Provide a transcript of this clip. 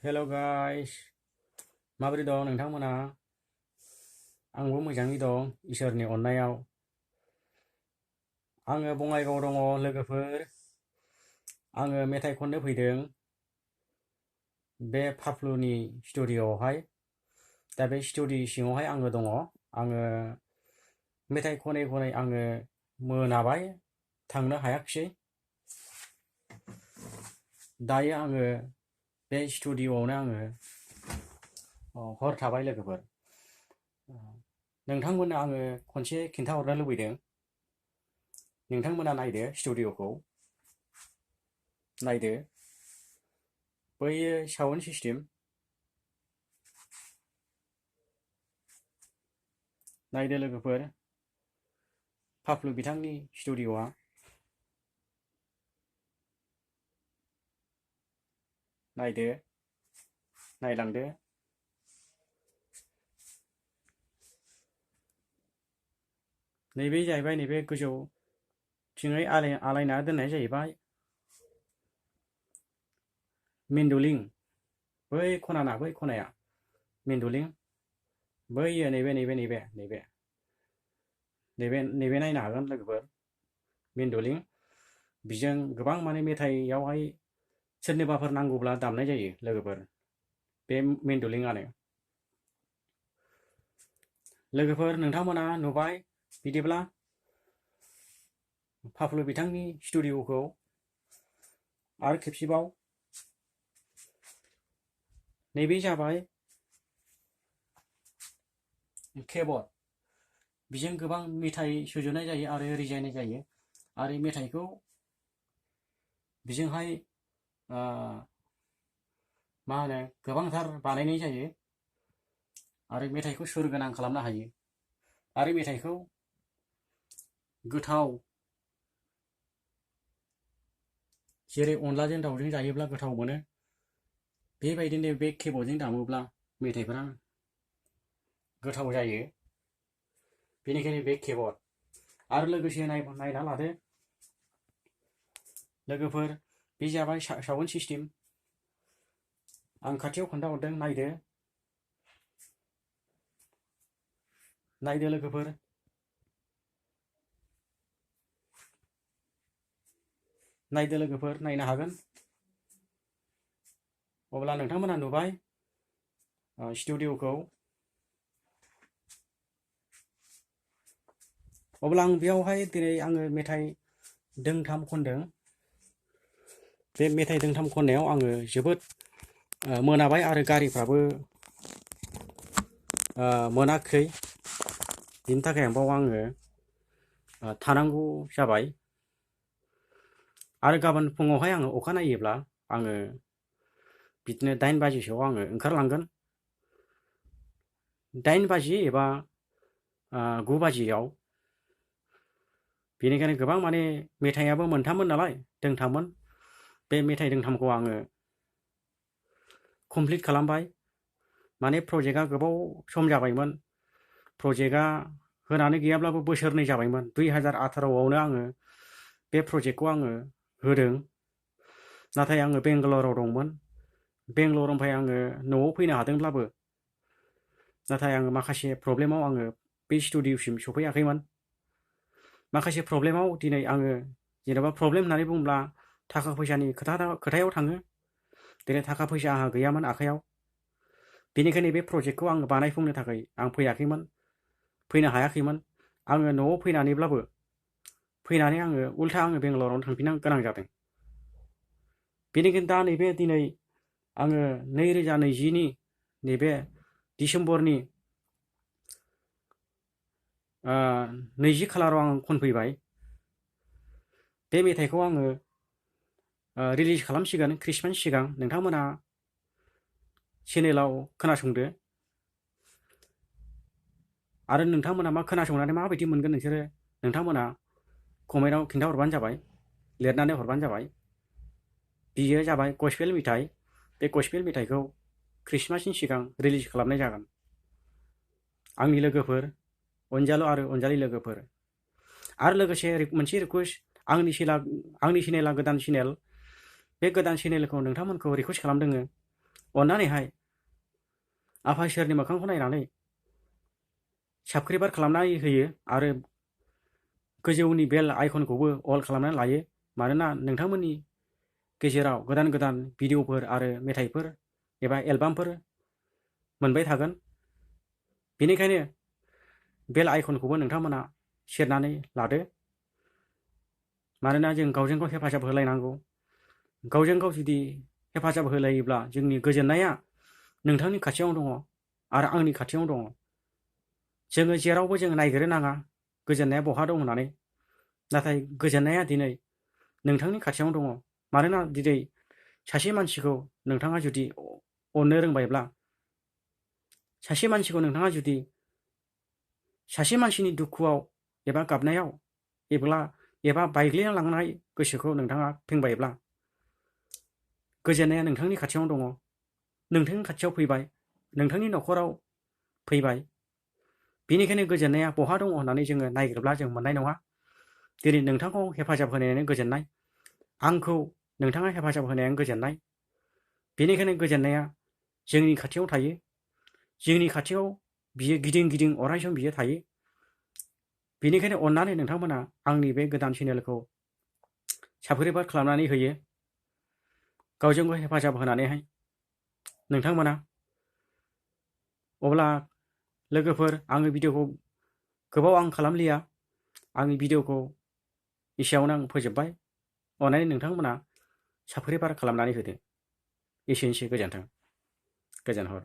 हेल' guys, माबोरै दं नोंथांमोना? आंबो मोजाङै दं इसोरनि अननायाव। आङो बङाइगाव दङ लोगोफोर। आङो मेथाइ खननो फैदों बे फाफ्लुनि स्टुडिअ'आवहाय। दा बे स्टुडिअ सिङावहाय आङो दङ। आङो मेथाइ खनै खनै आङो मोनाबाय, थांनो हायाखिसै। दायो आङो बे स्टुडिअ'आवनो आङो हर थाबाय लोगोफोर। नोंथांमोननो आङो खनसे खिन्थाहरनो लुबैदों। नोंथांमोना नायदो स्टुडिअ'खौ, नायदो बैयो साउन्ड सिस्टेम, नायदो लोगोफोर फाफ्लु बिथांनि स्टुडिअ'आ। नायदो, नायलांदो। नैबे जाहैबाय नैबे गोजौथिङै आलायना दोननाय जाहैबाय मेन्डलिन। बै खनाया मेन्डलिन। बैयो नैबे नायनो हागोन लोगोफोर, मेन्डलिन। बिजों गोबां माने मेथाइयावहाय सोरनिबाफोर नांगौब्ला दामनाय जायो लोगोफोर, बे मेन्डलिनआनो। लोगोफोर नोंथांमोना नुबाय बिदिब्ला फाफ्लु बिथांनि स्टुडिअ'खौ आरो खेबसेबाव। नैबे जाबाय केबर्ड। बिजों गोबां मेथाइ सुजुनाय जायो आरो रिजायनाय जायो, आरो मेथाइखौ बिजोंहाय मा होनो गोबांथार बानायनाय जायो, आरो मेथाइखौ सुर गोनां खालामनो हायो, आरो मेथाइखौ गोथाव, जेरै अनलाजों दाउजों जायोब्ला गोथाव मोनो, बेबायदिनो बे केबर्डजों दामोब्ला मेथाइफोरा गोथाव जायो। बेनिखायनो बे केबर्ड। आरो लोगोसे नायना लादो लोगोफोर, बे जाबाय साउन्ड सिस्टेम। आं खाथियाव खोन्थाहरदों, नायदो लोगोफोर। नायनो हागोन। अब्ला नोंथांमोना नुबाय स्टुडिअ'खौ। अब्ला आं बेयावहाय दिनै आङो मेथाइ दोंथाम खनदों। बे मेथाइ दोंथाम खननायाव आङो जोबोद मोनाबाय, आरो गारिफ्राबो मोनाखै। बिनि थाखाय आङो थानांगौ जाबाय। आरो गाबोन फुङावहाय आङो अखा नायोब्ला आङो बिदिनो 8 बाजिसोआव आङो ओंखारलांगोन। 8 बाजि एबा 9 बाजियाव। बेनिखायनो गोबां माने मेथाइयाबो मोनथाममोन नालाय, दोंथाममोन। बे मेथाइ दोंथामखौ आङो कमप्लिट खालामबाय। माने प्रजेक्टआ गोबाव सम जाबायमोन। प्रजेक्टआ होनानै गैयाब्लाबो बोसोरनै जाबायमोन। 2018आवनो आङो बे प्रजेक्टखौ आङो होदों। नाथाय आङो बेंगालराव दंमोन। बेंगालरनिफ्राय आङो न'आव फैनो हादोंब्लाबो, नाथाय आङो माखासे प्रब्लेमाव आङो बे स्टुडिअ'सिम सफैयाखैमोन। माखासे प्रब्लेमाव दिनै आङो, जेनेबा प्रब्लेम होननानै बुङोब्ला थाखा फैसानि खोथायाव थाङो। दिनै थाखा फैसा आंहा गैयामोन आखाइयाव। बेनिखायनो बे प्रजेक्टखौ आङो बानायफुंनो थाखाय आं फैनो हायाखैमोन। आङो न'आव फैनानै आङो उल्था आङो बेंगालरावनो थांफिननो गोनां जादों। बेनिखायनो दा नैबे दिनै आङो 2020नि नैबे डिसेम्बरनि 20 खालाराव आं खनफैबाय। बे मेथाइखौ आङो रिलिज खालामसिगोन ख्रिस्टमास सिगां। नोंथांमोना चेनेलाव खोनासंदो। आरो नोंथांमोना खोनासंनानै माबायदि मोनगोन नोंथांमोना कमेन्टआव खिन्थाहरबानो जाबाय, लिरनानै हरबानो जाबाय। बियो जाबाय गस्पेल मेथाइ। बे गस्पेल मेथाइखौ ख्रिस्टमासनि सिगां रिलिज खालामनाय जागोन। आंनि लोगोफोर, अनजालु आरो अनजालि लोगोफोर। आरो लोगोसे मोनसे रिकुवेस्ट, आंनि चेनेला गोदान चेनेल। बे गोदान चेनेलखौ नोंथांमोनखौ रिकुवेस्ट खालामदों। अन्नानैहाय आफा इसोरनि मोखांखौ नायनानै साबस्क्राइबार खालामनानै होयो आरो गोजौनि बेल आइकनखौबो अल खालामनानै लायो। मानोना नोंथांमोननि गेजेराव गोदान गोदान भिडिअफोर आरो मेथाइफोर एबा एलबामफोर मोनबाय थागोन। बेनिखायनो बेल आइकनखौबो नोंथांमोना सेरनानै लादो। मानोना जों गावजों गाव हेफाजाब होलायनांगौ। गावजों गाव जुदि हेफाजाब होलायोब्ला जोंनि गोजोननाया नोंथांनि खाथियाव दङ आरो आंनि खाथियाव दङ। जोङो जेरावबो जों नायगिरनो नाङा गोजोननाया बहा दं होननानै, नाथाय गोजोननाया दिनै नोंथांनि खाथियाव दङ। मानोना दिनै सासे मानसिखौ नोंथाङा जुदि अननो रोंबायब्ला, सासे मानसिखौ नोंथाङा जुदि सासे मानसिनि दुखुआव एबा गाबनायाव एबा बायग्लिना लांनाय गोसोखौ नोंथाङा फिंबायब्ला, गोजोननाया नोंथांनि खाथियाव दङ। नोंथांनि खाथियाव फैबाय, नोंथांनि न'खराव फैबाय। बेनिखायनो गोजोननाया बहा दङ होननानै जोङो नागिरब्ला जों मोननाय नङा। दिनै नोंथांखौ हेफाजाब होनायानो गोजोननाय, आंखौ नोंथाङा हेफाजाब होनायानो गोजोननाय। बेनिखायनो गोजोननाया जोंनि खाथियाव थायो। जोंनि खाथियाव बियो गिदिं गिदिं अरायसम बियो थायो। बेनिखायनो अन्नानै नोंथांमोना आंनि बे गोदान चेनेलखौ साबस्क्राइबार खालामनानै होयो। गावजों गाव हेफाजाब होनानैहाय नोंथांमोना। अब्ला लोगोफोर, आङो भिडिअखौ गोबाव खालामलिया। आंनि भिडिअखौ एसेयावनो आं फोजोबबाय। अन्नानै नोंथांमोना साबस्क्राइबार खालामनानै होदो। एसेनोसै, गोजोन्थों, गोजोन हर।